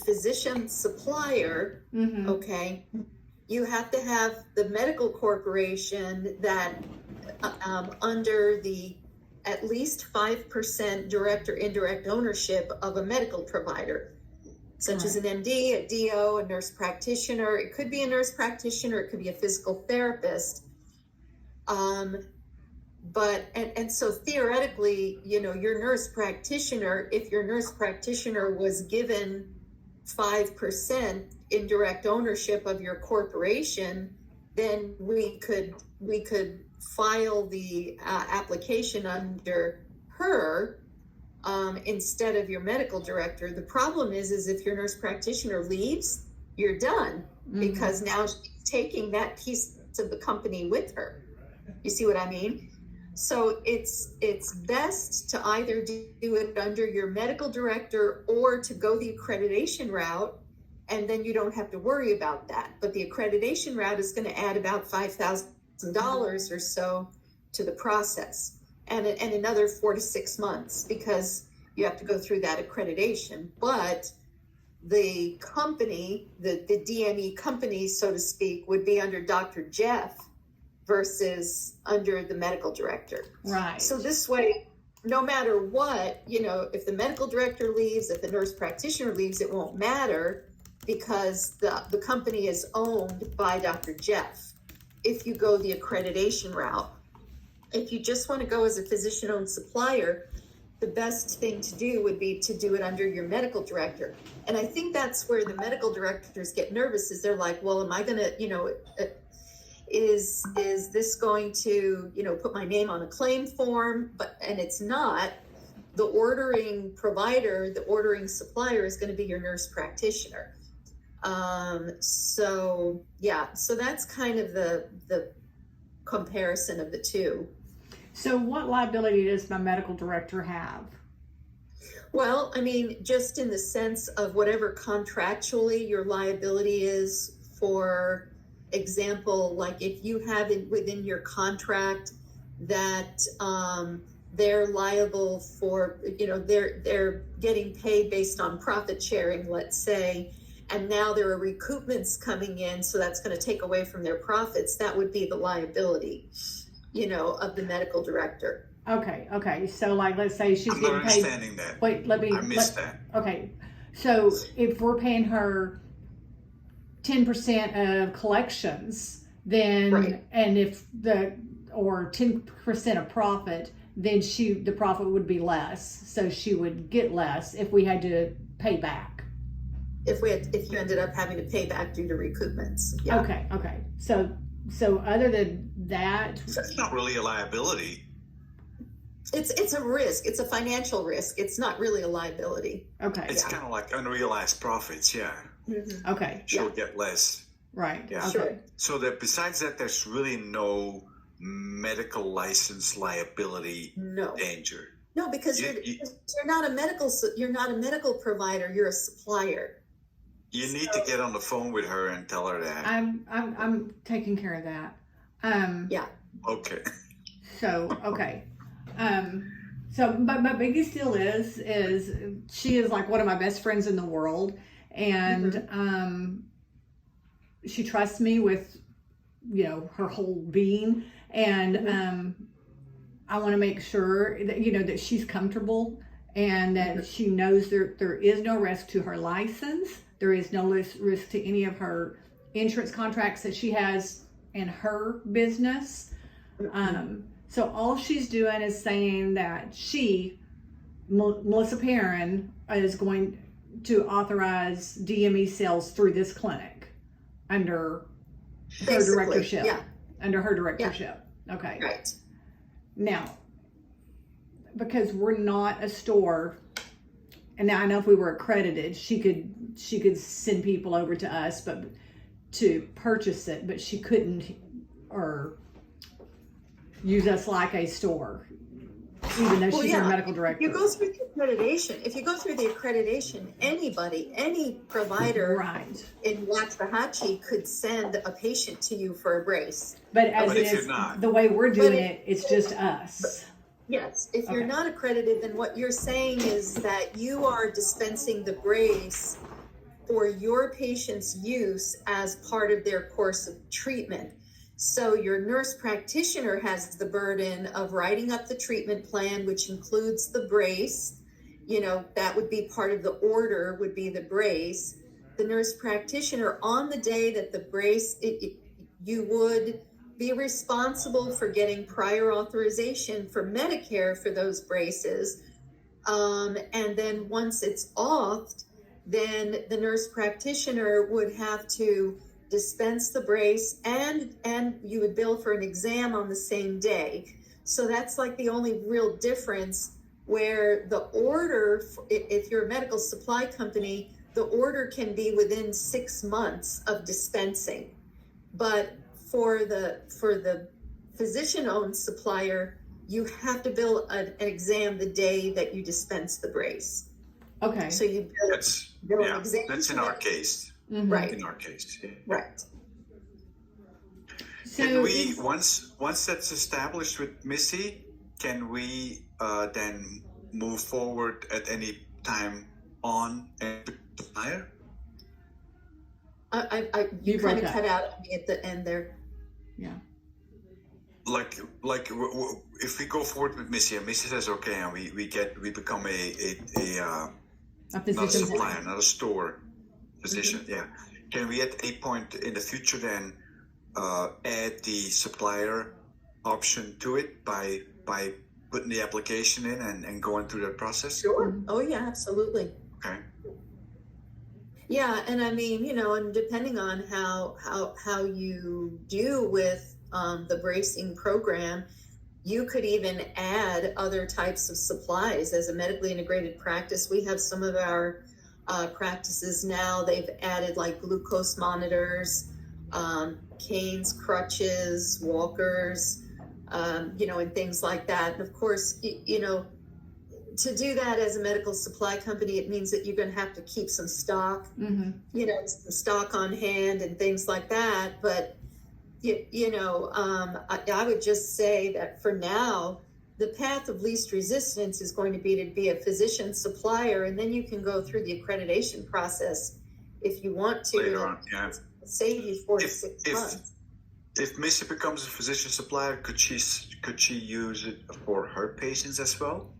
physician supplier, Mm-hmm. okay, you have to have the medical corporation that under the at least 5% direct or indirect ownership of a medical provider, such as an MD, a DO, a nurse practitioner. It could be a nurse practitioner, it could be a physical therapist. And so theoretically, your nurse practitioner, if your nurse practitioner was given 5% indirect ownership of your corporation, then we could file the application under her instead of your medical director. The problem is if your nurse practitioner leaves, you're done, because now she's taking that piece of the company with her. You see what I mean? So it's best to either do it under your medical director or to go the accreditation route, and then you don't have to worry about that. But the accreditation route is going to add about $5,000 or so to the process, and another 4 to 6 months, because you have to go through that accreditation. But the company, the DME company, so to speak, would be under Dr. Jeff versus under the medical director. Right. So this way, no matter what, if the medical director leaves, if the nurse practitioner leaves, it won't matter, because the company is owned by Dr. Jeff. If you go the accreditation route, if you just want to go as a physician-owned supplier, the best thing to do would be to do it under your medical director. And I think that's where the medical directors get nervous, is they're like, well, am I going to, is this going to, put my name on a claim form? And it's not. The ordering provider, the ordering supplier is going to be your nurse practitioner. So that's kind of the comparison of the two. So what liability does my medical director have? Well, I mean, just in the sense of whatever contractually your liability is. For example, like if you have it within your contract that they're liable for, they're getting paid based on profit sharing, let's say, and now there are recoupments coming in, so that's going to take away from their profits. That would be the liability, of the medical director. Okay. So like, let's say she's getting paid. I'm not understanding that. Wait, I missed that. Okay. So if we're paying her 10% of collections, then, right, and if or 10% of profit, then the profit would be less. So she would get less if we had to pay back. If you ended up having to pay back due to recoupments. Yeah. Okay. So other than that, that's not really a liability. It's a risk. It's a financial risk. It's not really a liability. Okay. It's kind of like unrealized profits. Yeah. Mm-hmm. Okay. She'll get less. Right. Yeah. Okay. Sure. So that besides that, there's really no medical license liability danger. No, because you're not a medical provider. You're a supplier. You need to get on the phone with her and tell her that. I'm taking care of that. Yeah. Okay. So okay. So my biggest deal is she is like one of my best friends in the world, and she trusts me with her whole being, and I want to make sure that that she's comfortable and that she knows there is no risk to her license. There is no risk to any of her insurance contracts that she has in her business. So all she's doing is saying that Melissa Perrin, is going to authorize DME sales through this clinic under her directorship. Yeah. Under her directorship. Yeah. Okay. Right. Now, because we're not a store, and now I know if we were accredited, she could send people over to us, but to purchase it, but she couldn't or use us like a store, even though she's our medical director. You go through the accreditation. If you go through the accreditation, any provider in Waxahachie could send a patient to you for a brace. But the way we're doing it's just us. Yes. If you're not accredited, then what you're saying is that you are dispensing the brace for your patient's use as part of their course of treatment. So your nurse practitioner has the burden of writing up the treatment plan, which includes the brace. You know, that would be part of the order, would be the brace. The nurse practitioner, on the day that the brace, you would be responsible for getting prior authorization for Medicare for those braces. And then once it's authed, then the nurse practitioner would have to dispense the brace, and you would bill for an exam on the same day. So that's like the only real difference, where the order, if you're a medical supply company, the order can be within 6 months of dispensing. But for the physician-owned supplier, you have to bill an exam the day that you dispense the brace. Okay. So you bill an exam. That's in our case. Mm-hmm. Right. In our case. Yeah. Right. So can we, once that's established with Missy, can we then move forward at any time on and supplier? You kind of cut out on me at the end there. Yeah. Like if we go forward with Missy, and Missy says okay, and we become a not a supplier, not a store physician. Mm-hmm. Yeah. Can we at a point in the future then add the supplier option to it by putting the application in and going through that process? Sure. Oh yeah, absolutely. Okay. Yeah, and I mean, you know, and depending on how you do with the bracing program, you could even add other types of supplies. As a medically integrated practice, we have some of our practices now, they've added like glucose monitors, canes, crutches, walkers, you know, and things like that. And of course, you know, to do that as a medical supply company, it means that you're going to have to keep some stock, mm-hmm. you know, some stock on hand and things like that. But, you know, I would just say that for now, the path of least resistance is going to be a physician supplier, and then you can go through the accreditation process if you want to. Later on, yeah. Save you 4 to 6 months. If Missy becomes a physician supplier, could she use it for her patients as well?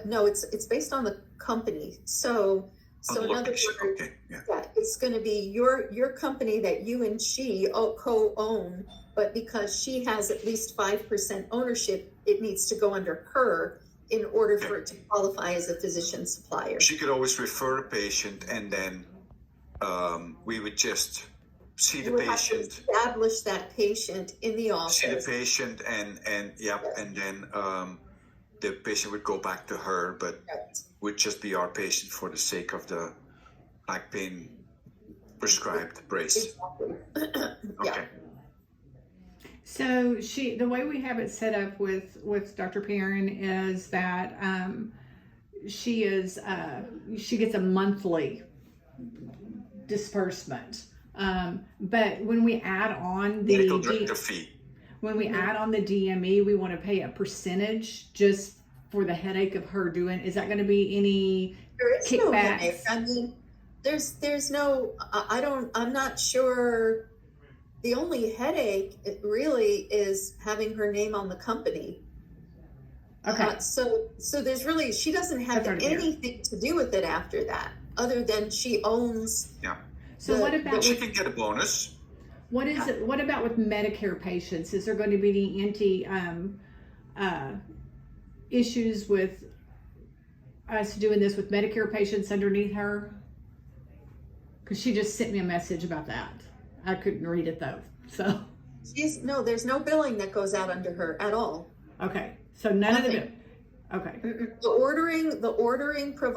No, it's based on the company. So in other words, okay, yeah, it's going to be your company that you and she co-own, but because she has at least 5% ownership, it needs to go under her in order for it to qualify as a physician supplier. She could always refer a patient, and then we would just see the patient, have to establish that patient in the office. See the patient, and then the patient would go back to her, but would just be our patient for the sake of the back pain prescribed brace. Exactly. Okay. So the way we have it set up with Dr. Perrin is that she gets a monthly disbursement. But when we add on the medical director fee, when we add on the DME, we want to pay a percentage just for the headache of her doing. Is that going to be any kickbacks? No headache. I mean, there's no. I'm not sure. The only headache really is having her name on the company. Okay. So there's really, she doesn't have anything to do with it after that, other than she owns. Yeah. So what about she can get a bonus? What is it? What about with Medicare patients? Is there going to be any issues with us doing this with Medicare patients underneath her? Because she just sent me a message about that. I couldn't read it though. So there's no billing that goes out under her at all. Okay. So none of it. Okay. The ordering provides